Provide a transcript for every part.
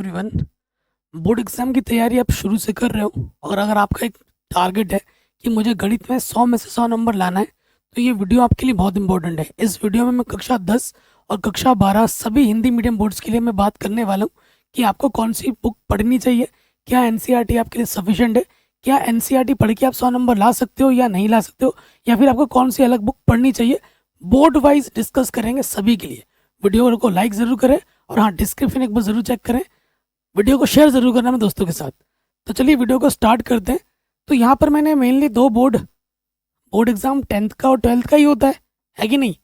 Everyone. Board exam की तैयारी आप शुरू से कर रहे हो और अगर आपका एक टारगेट है कि मुझे गणित में 100 में से 100 नंबर लाना है तो ये वीडियो आपके लिए बहुत इंपॉर्टेंट है। इस वीडियो में मैं कक्षा 10 और कक्षा 12 सभी हिंदी मीडियम बोर्ड्स के लिए मैं बात करने वाला हूँ कि आपको कौन सी बुक पढ़नी चाहिए, क्या एनसीईआरटी आपके लिए सफिशिएंट है, क्या एनसीईआरटी पढ़ के आप 100 नंबर ला सकते हो या नहीं ला सकते हो, या फिर आपको कौन सी अलग बुक पढ़नी चाहिए। बोर्ड वाइज डिस्कस करेंगे सभी के लिए। वीडियो को लाइक ज़रूर करें और हाँ, डिस्क्रिप्शन एक बार ज़रूर चेक करें। वीडियो को शेयर ज़रूर करना अपने दोस्तों के साथ। तो चलिए वीडियो को स्टार्ट करते हैं। तो यहाँ पर मैंने मेनली दो बोर्ड एग्ज़ाम 10th का और 12th का ही होता है कि नहीं,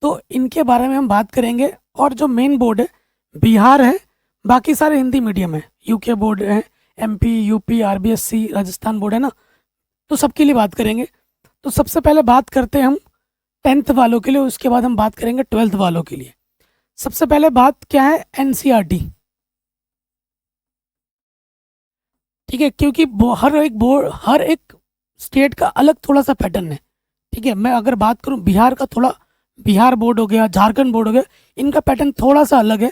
तो इनके बारे में हम बात करेंगे। और जो मेन बोर्ड है बिहार है, बाकी सारे हिंदी मीडियम है, यूके बोर्ड है, MP, UP, RBSC, Rajasthan board है ना, तो सबके लिए बात करेंगे। तो सबसे पहले बात करते हैं हम 10th वालों के लिए, उसके बाद हम बात करेंगे 12th वालों के लिए। सबसे पहले बात क्या है, एनसीईआरटी। ठीक है, क्योंकि हर एक स्टेट का अलग थोड़ा सा पैटर्न है। ठीक है, मैं अगर बात करूं बिहार का, थोड़ा बिहार बोर्ड हो गया, झारखंड बोर्ड हो गया, इनका पैटर्न थोड़ा सा अलग है।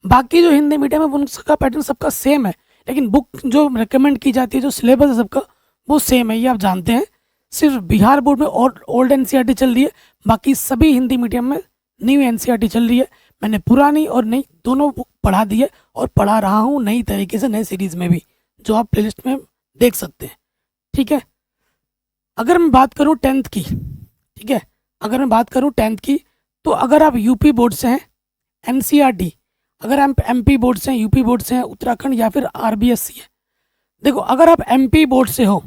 बाकी जो हिंदी मीडियम है उनका पैटर्न सबका सेम है, लेकिन बुक जो रिकमेंड की जाती है, जो सिलेबस है सबका, वो सेम है, ये आप जानते हैं। सिर्फ बिहार बोर्ड में और ओल्ड एनसीईआरटी चल रही है, बाकी सभी हिंदी मीडियम में न्यू एनसीईआरटी चल रही है। मैंने पुरानी और नई दोनों बुक पढ़ा दी है और पढ़ा रहा हूँ नई तरीके से, नए सीरीज में भी, जो आप प्लेलिस्ट में देख सकते हैं। ठीक है, अगर मैं बात करूँ 10th की, ठीक है, अगर मैं बात करूँ 10th की, तो अगर आप यूपी बोर्ड से हैं, एनसीईआरटी, अगर आप एमपी बोर्ड से हैं, यूपी बोर्ड से हैं, उत्तराखंड या फिर आरबीएससी है। देखो, अगर आप एमपी बोर्ड से हो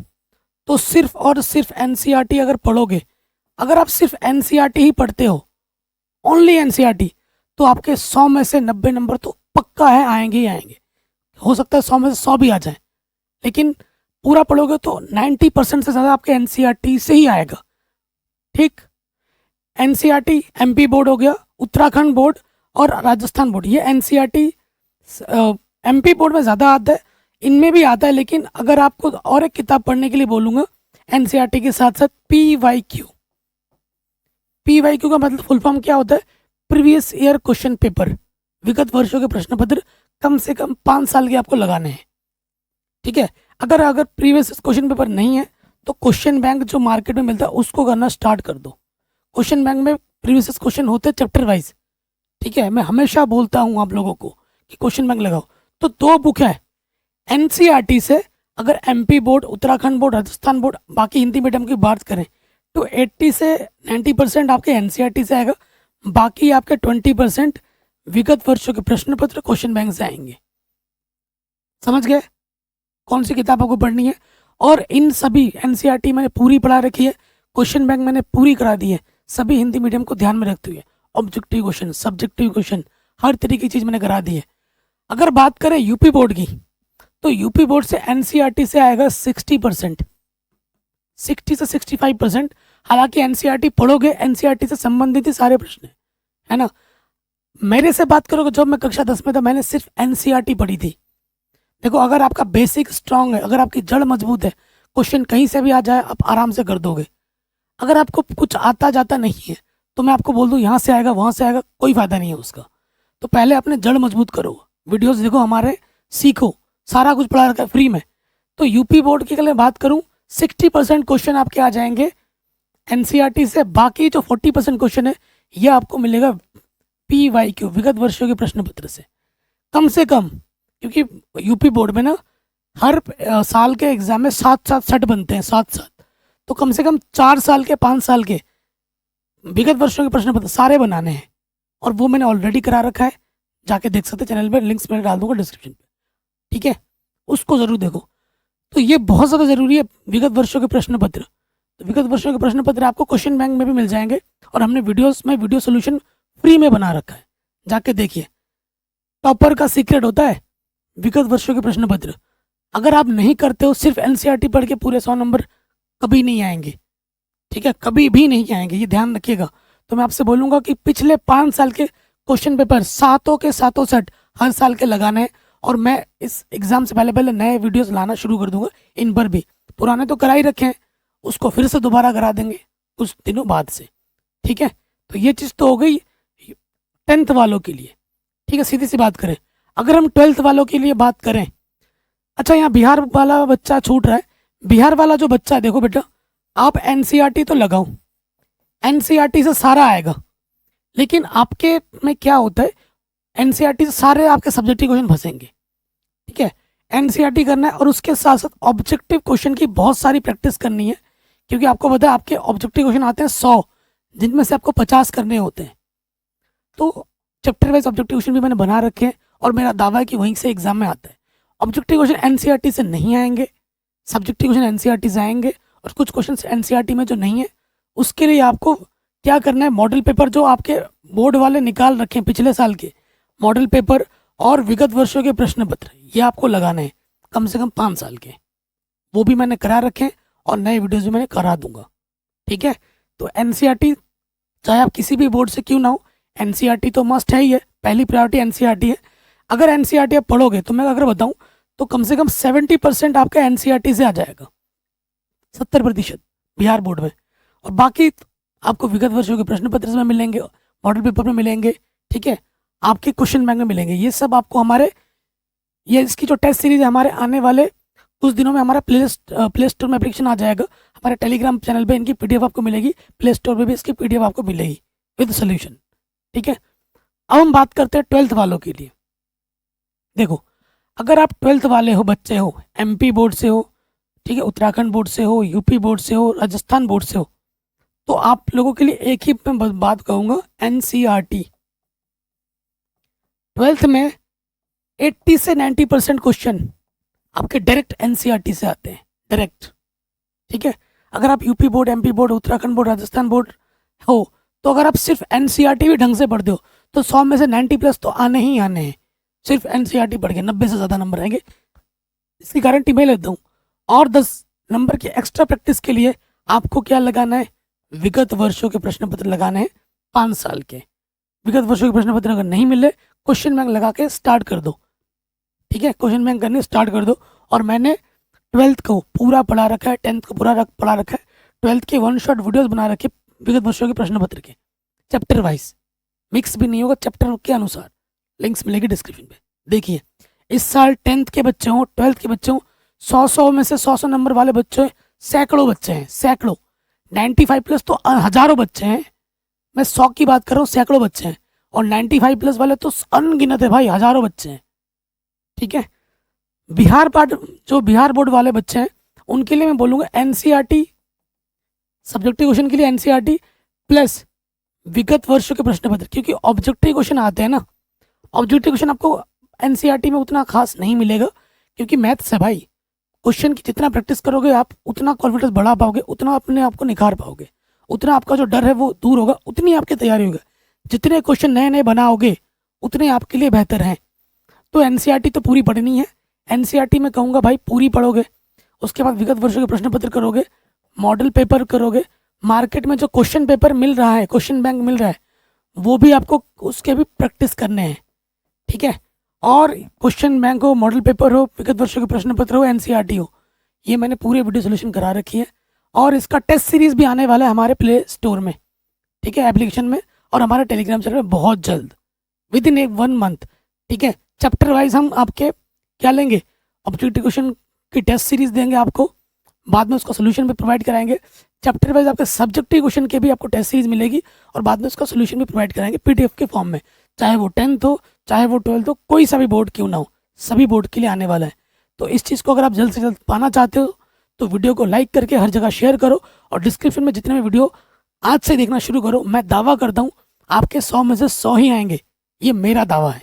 तो सिर्फ और सिर्फ एनसीईआरटी अगर पढ़ोगे, अगर आप सिर्फ एनसीईआरटी ही पढ़ते हो, ओनली एनसीईआरटी, तो आपके 100 में से 90 नंबर तो पक्का है, आएंगे ही आएंगे। हो सकता है 100 में से 100 भी आ जाए, लेकिन पूरा पढ़ोगे तो 90% से ज़्यादा आपके एनसीईआरटी से ही आएगा। ठीक, एनसीईआरटी एमपी बोर्ड हो गया, उत्तराखंड बोर्ड और राजस्थान बोर्ड, ये एनसीईआरटी एमपी बोर्ड में ज़्यादा आता है, इनमें भी आता है। लेकिन अगर आपको और एक किताब पढ़ने के लिए बोलूँगा एनसीईआरटी के साथ साथ, पीवाईक्यू। पीवाईक्यू का मतलब फुल फॉर्म क्या होता है, प्रीवियस ईयर क्वेश्चन पेपर, विगत वर्षों के प्रश्न पत्र कम से कम 5 साल के आपको लगाने हैं। ठीक है, अगर प्रीवियस क्वेश्चन पेपर नहीं है तो क्वेश्चन बैंक जो मार्केट में मिलता है उसको करना स्टार्ट कर दो। क्वेश्चन बैंक में प्रीवियस क्वेश्चन होते हैं चैप्टर वाइज। ठीक है, मैं हमेशा बोलता हूँ आप लोगों को कि क्वेश्चन बैंक लगाओ। तो दो बुक है एनसीईआरटी से, अगर MP board, Uttarakhand board, Rajasthan board, बाकी हिंदी मीडियम की बात करें तो 80 से 90% आपके एनसीईआरटी से आएगा, बाकी आपके 20% विगत वर्षों के प्रश्न पत्र क्वेश्चन बैंक से आएंगे। समझ गए कौन सी किताब आपको पढ़नी है? और इन सभी एनसीईआरटी मैंने पूरी पढ़ा रखी है, क्वेश्चन बैंक मैंने पूरी करा दी है, सभी हिंदी मीडियम को ध्यान में रखते हुए। ऑब्जेक्टिव क्वेश्चन, सब्जेक्टिव क्वेश्चन, हर तरीके की चीज़ मैंने करा दी है। अगर बात करें यूपी बोर्ड की, तो यूपी बोर्ड से एनसीईआरटी से आएगा 60%, 60 से 65%। हालांकि एनसीईआरटी पढ़ोगे, एनसीईआरटी से संबंधित ही सारे प्रश्न है ना। मेरे से बात करोगे, जब मैं कक्षा 10 में था मैंने सिर्फ एनसीईआरटी पढ़ी थी। देखो, अगर आपका बेसिक स्ट्रांग है, अगर आपकी जड़ मजबूत है, क्वेश्चन कहीं से भी आ जाए आप आराम से कर दोगे। अगर आपको कुछ आता जाता नहीं है तो मैं आपको बोल दूं यहाँ से आएगा वहाँ से आएगा, कोई फायदा नहीं है उसका। तो पहले अपने जड़ मजबूत करो, वीडियोस देखो हमारे, सीखो, सारा कुछ पढ़ा रखा है फ्री में। तो यूपी बोर्ड की अगर मैं बात करूँ, 60% क्वेश्चन आपके आ जाएंगे एनसीईआरटी से, बाकी जो 40% क्वेश्चन है ये आपको मिलेगा पीवाईक्यू, विगत वर्षों के प्रश्न पत्र से, कम से कम। क्योंकि यूपी बोर्ड में ना हर साल के एग्जाम में 7-7 सेट बनते हैं, 7-7, तो कम से कम 4 साल के, 5 साल के विगत वर्षों के प्रश्न पत्र सारे बनाने हैं, और वो मैंने ऑलरेडी करा रखा है, जाके देख सकते हैं चैनल पे, लिंक्स मैं डाल दूंगा डिस्क्रिप्शन पे। ठीक है, उसको ज़रूर देखो। तो ये बहुत ज़्यादा ज़रूरी है, विगत वर्षों के प्रश्न पत्र। तो विगत वर्षों के प्रश्न पत्र आपको क्वेश्चन बैंक में भी मिल जाएंगे, और हमने वीडियो सोल्यूशन फ्री में बना रखा है, जाके देखिए। टॉपर का सीक्रेट होता है विगत वर्षों के प्रश्न पत्र। अगर आप नहीं करते हो, सिर्फ एनसीईआरटी पढ़ के पूरे 100 नंबर कभी नहीं आएंगे। ठीक है, कभी भी नहीं आएंगे, ये ध्यान रखिएगा। तो मैं आपसे बोलूँगा कि पिछले 5 साल के क्वेश्चन पेपर सातों के सातों सेट हर साल के लगाने हैं, और मैं इस एग्ज़ाम से पहले नए वीडियोस लाना शुरू कर दूंगा। इन पर भी पुराने तो करा ही रखे हैं, उसको फिर से दोबारा करा देंगे कुछ दिनों बाद से। ठीक है, तो ये चीज़ तो हो गई 10th वालों के लिए। ठीक है, सीधी सी बात करें, अगर हम 12th वालों के लिए बात करें, अच्छा यहाँ बिहार वाला बच्चा छूट रहा है। बिहार वाला जो बच्चा है, देखो बेटा, आप एनसीईआरटी तो लगाओ, एनसीईआरटी से सारा आएगा, लेकिन आपके में क्या होता है, एनसीईआरटी से सारे आपके सब्जेक्टिव क्वेश्चन फंसेंगे। ठीक है, एनसीईआरटी करना है और उसके साथ साथ ऑब्जेक्टिव क्वेश्चन की बहुत सारी प्रैक्टिस करनी है, क्योंकि आपको पता है आपके ऑब्जेक्टिव क्वेश्चन आते हैं 100, जिनमें से आपको 50 करने होते हैं। तो चैप्टर वाइज ऑब्जेक्टिव क्वेश्चन भी मैंने बना रखे हैं और मेरा दावा है कि वहीं से एग्जाम में आता है। ऑब्जेक्टिव क्वेश्चन एनसीईआरटी से नहीं आएंगे, सब्जेक्टिव क्वेश्चन एनसीईआरटी से आएंगे, और कुछ क्वेश्चन एनसीईआरटी में जो नहीं है उसके लिए आपको क्या करना है, मॉडल पेपर जो आपके बोर्ड वाले निकाल रखे हैं पिछले साल के मॉडल पेपर और विगत वर्षों के प्रश्न पत्र, ये आपको लगाने हैं कम से कम 5 साल के। वो भी मैंने करा रखे हैं और नए वीडियोज भी मैंने करा दूंगा। ठीक है, तो एनसीईआरटी चाहे आप किसी भी बोर्ड से क्यों ना हो, एनसीईआरटी तो मस्ट है ही है, पहली प्रायोरिटी एनसीईआरटी है। अगर एनसीईआरटी आप पढ़ोगे तो मैं अगर बताऊं तो कम से कम 70% आपका एनसीईआरटी से आ जाएगा, 70% बिहार बोर्ड में, और बाकी आपको विगत वर्षों के प्रश्न पत्र में मिलेंगे, मॉडल पेपर में मिलेंगे। ठीक है, आपके क्वेश्चन बैंक में मिलेंगे। ये सब आपको हमारे, ये इसकी जो टेस्ट सीरीज है हमारे आने वाले कुछ दिनों में हमारा प्ले स्टोर में एप्लीकेशन आ जाएगा, हमारे टेलीग्राम चैनल पे इनकी पीडीएफ आपको मिलेगी, प्ले स्टोर पे भी इसकी पीडीएफ आपको मिलेगी विद सोल्यूशन। ठीक है, अब हम बात करते हैं 12th वालों के लिए। देखो, अगर आप 12th वाले हो, बच्चे हो, एमपी बोर्ड से हो, ठीक है, उत्तराखंड बोर्ड से हो, यूपी बोर्ड से हो, राजस्थान बोर्ड से हो, तो आप लोगों के लिए एक ही मैं बात कहूँगा, एनसीईआरटी। 12th में 80 से 90% क्वेश्चन आपके डायरेक्ट एनसीईआरटी से आते हैं, डायरेक्ट। ठीक है, अगर आप UP board, MP board, Uttarakhand board, Rajasthan board हो, तो अगर आप सिर्फ एनसीईआरटी भी ढंग से पढ़ते हो तो 100 में से 90+ तो आने ही आने हैं। सिर्फ एनसीईआरटी पढ़ के 90 से ज़्यादा नंबर आएंगे, इसकी गारंटी मैं लेता हूँ। और 10 नंबर की एक्स्ट्रा प्रैक्टिस के लिए आपको क्या लगाना है, विगत वर्षों के प्रश्न पत्र लगाने हैं 5 साल के। विगत वर्षों के प्रश्न पत्र अगर नहीं मिले, क्वेश्चन बैंक लगा के स्टार्ट कर दो। ठीक है, क्वेश्चन बैंक करने स्टार्ट कर दो। और मैंने 12th को पूरा पढ़ा रखा है, 10th को पूरा पढ़ा रखा है, 12th के 1 शॉट वीडियोस बना रखे विगत वर्षों के प्रश्न पत्र के, चैप्टर वाइज, मिक्स भी नहीं होगा, चैप्टर के अनुसार। लिंक्स मिलेगी डिस्क्रिप्शन पे। देखिए, इस साल 10th के बच्चे हों, 12th के बच्चे हों, 100 में से 100 नंबर वाले बच्चे, सैकड़ों बच्चे हैं, सैकड़ों, 95+ तो हजारों बच्चे हैं। मैं 100 की बात कर रहा हूँ, सैकड़ों बच्चे हैं, और 95+ वाले तो अनगिनत है भाई, हजारों बच्चे हैं। ठीक है, बिहार बोर्ड वाले बच्चे हैं उनके लिए मैं बोलूँगा एनसीईआरटी, सब्जेक्टिव क्वेश्चन के लिए एनसीईआरटी प्लस विगत वर्षों के प्रश्न पत्र, क्योंकि ऑब्जेक्टिव क्वेश्चन आते हैं ना, ऑब्जेक्टिव क्वेश्चन आपको एनसीईआरटी में उतना खास नहीं मिलेगा, क्योंकि मैथ्स है भाई। क्वेश्चन की जितना प्रैक्टिस करोगे आप, उतना कॉन्फिडेंस बढ़ा पाओगे, उतना अपने आप को निखार पाओगे, उतना आपका जो डर है वो दूर होगा, उतनी आपकी तैयारी होगी। जितने क्वेश्चन नए नए बनाओगे उतने आपके लिए बेहतर हैं। तो एनसीईआरटी तो पूरी पढ़नी है, एनसीईआरटी में कहूँगा भाई पूरी पढ़ोगे, उसके बाद विगत वर्षों के प्रश्न पत्र करोगे, मॉडल पेपर करोगे, मार्केट में जो क्वेश्चन पेपर मिल रहा है, क्वेश्चन बैंक मिल रहा है, वो भी आपको उसके भी प्रैक्टिस करने हैं। ठीक है, और क्वेश्चन बैंक हो, मॉडल पेपर हो, विगत वर्षों के प्रश्न पत्र हो, एनसीईआरटी हो, ये मैंने पूरे वीडियो सोल्यूशन करा रखी है। और इसका टेस्ट सीरीज भी आने वाला है हमारे प्ले स्टोर में, ठीक है, एप्लीकेशन में, और हमारे टेलीग्राम चैनल में बहुत जल्द, विद इन 1 मंथ। ठीक है, चैप्टर वाइज हम आपके क्या लेंगे, ऑब्जेक्टिव क्वेश्चन की टेस्ट सीरीज देंगे आपको, बाद में उसका सोल्यूशन भी प्रोवाइड कराएंगे। चैप्टर वाइज आपके सब्जेक्टिव क्वेश्चन के भी आपको टेस्ट सीरीज मिलेगी, और बाद में उसका सोल्यूशन भी प्रोवाइड कराएंगे पीडीएफ के फॉर्म में, चाहे वो 10th हो, चाहे वो 12th हो, कोई सा भी बोर्ड क्यों ना हो, सभी बोर्ड के लिए आने वाला है। तो इस चीज़ को अगर आप जल्द से जल्द पाना चाहते हो तो वीडियो को लाइक करके हर जगह शेयर करो, और डिस्क्रिप्शन में जितने भी वीडियो आज से देखना शुरू करो। मैं दावा करता हूँ आपके 100 में से 100 ही आएंगे, ये मेरा दावा है।